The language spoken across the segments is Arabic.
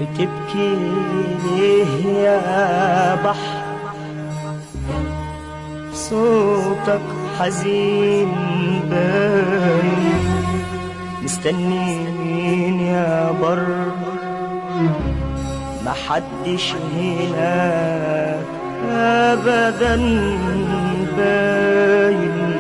بتبكي ليه يا بحر؟ صوتك حزين باين، مستني مين يا بر؟ محدش هناك أبدا باين.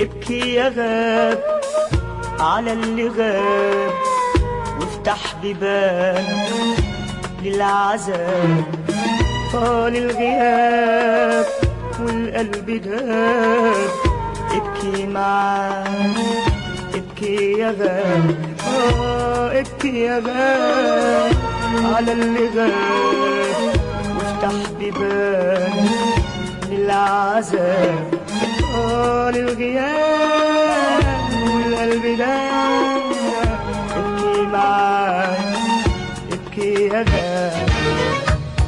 ابكي يا غاب على اللي غاب، وافتح بيبانك للعذاب. طال الغياب والقلب داب، ابكي معاه ابكي يا غاب. ابكي يا غاب على اللي غاب، وافتح بيبانك للعذاب. طال الغياب والقلب داب، ابكي معاه ابكي يا غاب.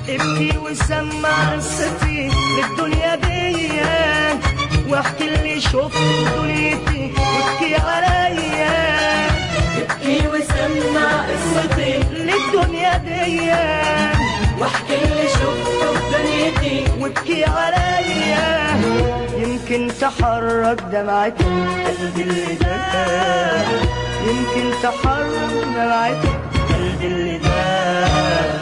ابكي وسمع قصتي للدنيا دي، واحكي اللي شفته دنيتي وابكي عليا. ابكي وسمع قصتي للدنيا دي، واحكي اللي شفته بدنيتي وابكي عليا. يمكن تحرك دمعة قلبي اللي داب، يمكن تحرك دمعة قلبي اللي داب.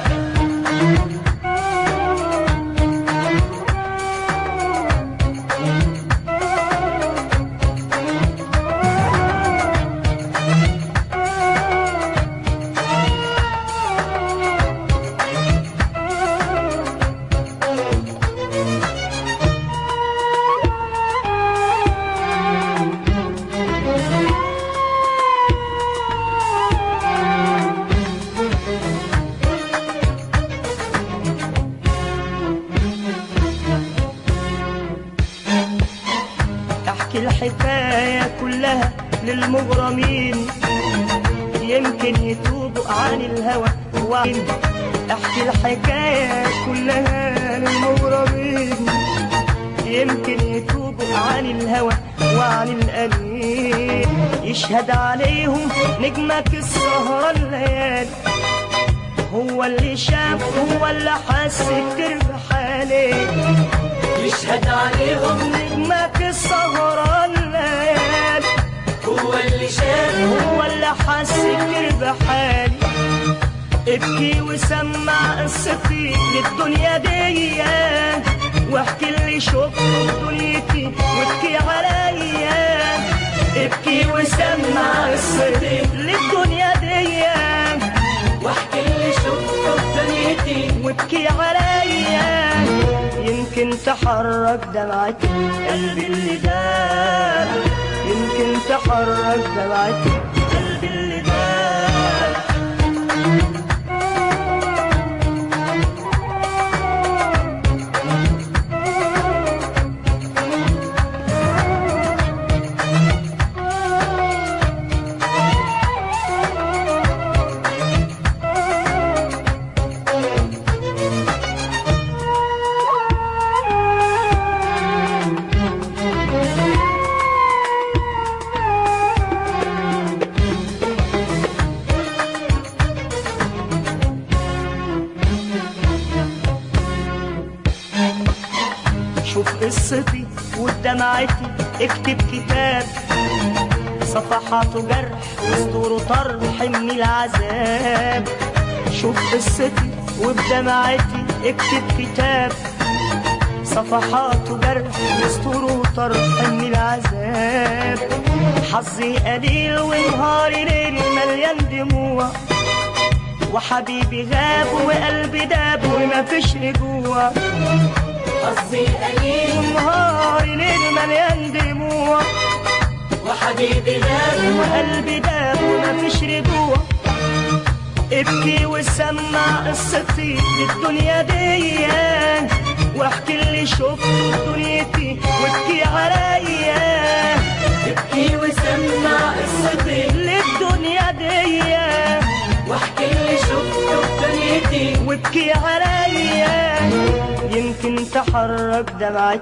احكي الحكاية كلها للمغرمين، يمكن يتوبوا عن الهوى وعين. احكي الحكاية كلها للمغرمين، يمكن يتوبوا عن الهوى وعن الأنين. يشهد عليهم نجمك السهرة الليالي، هو اللي شاف هو اللي حس كتير بحالي. يشهد عليهم نجمك السهرة الليالي، هو اللي شاف هو اللي حس كتير بحالي. ابكي وسمع قصتي للدنيا دي، واحكي اللي شفته دنيتي وابكي عليا. ابكي وسمع قصتي للدنيا دي، واحكي اللي شفته بدنيتي وابكي عليا. يمكن تحرك دمعة قلبي اللي داب، يمكن تحرك دمعة قلبي اللي داب. شوف قصتي ودمعتي، اكتب كتاب صفحاته جرح وسطوره طرح من العذاب. شوف قصتي وبدمعتي، اكتب كتاب صفحاته جرح وسطوره طرح من العذاب. حظي قليل ونهاري ليل مليان دموع، وحبيبي غاب وقلبي داب ومفيش رجوع. حظي قليل ونهاري ليل مليان دموع، وحبيبي غاب وقلبي داب ومفيش رجوع. ابكي وسمع قصتي للدنيا دي، واحكي اللي شفته في دنيتي وابكي عليا. ابكي وسمع قصتي للدنيا دي واحكي اللي شفته في دنيتي وابكي عليا، يمكن تحرك دمعة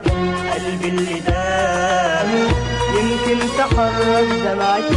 قلبي اللي دام، يمكن تحرك دمعة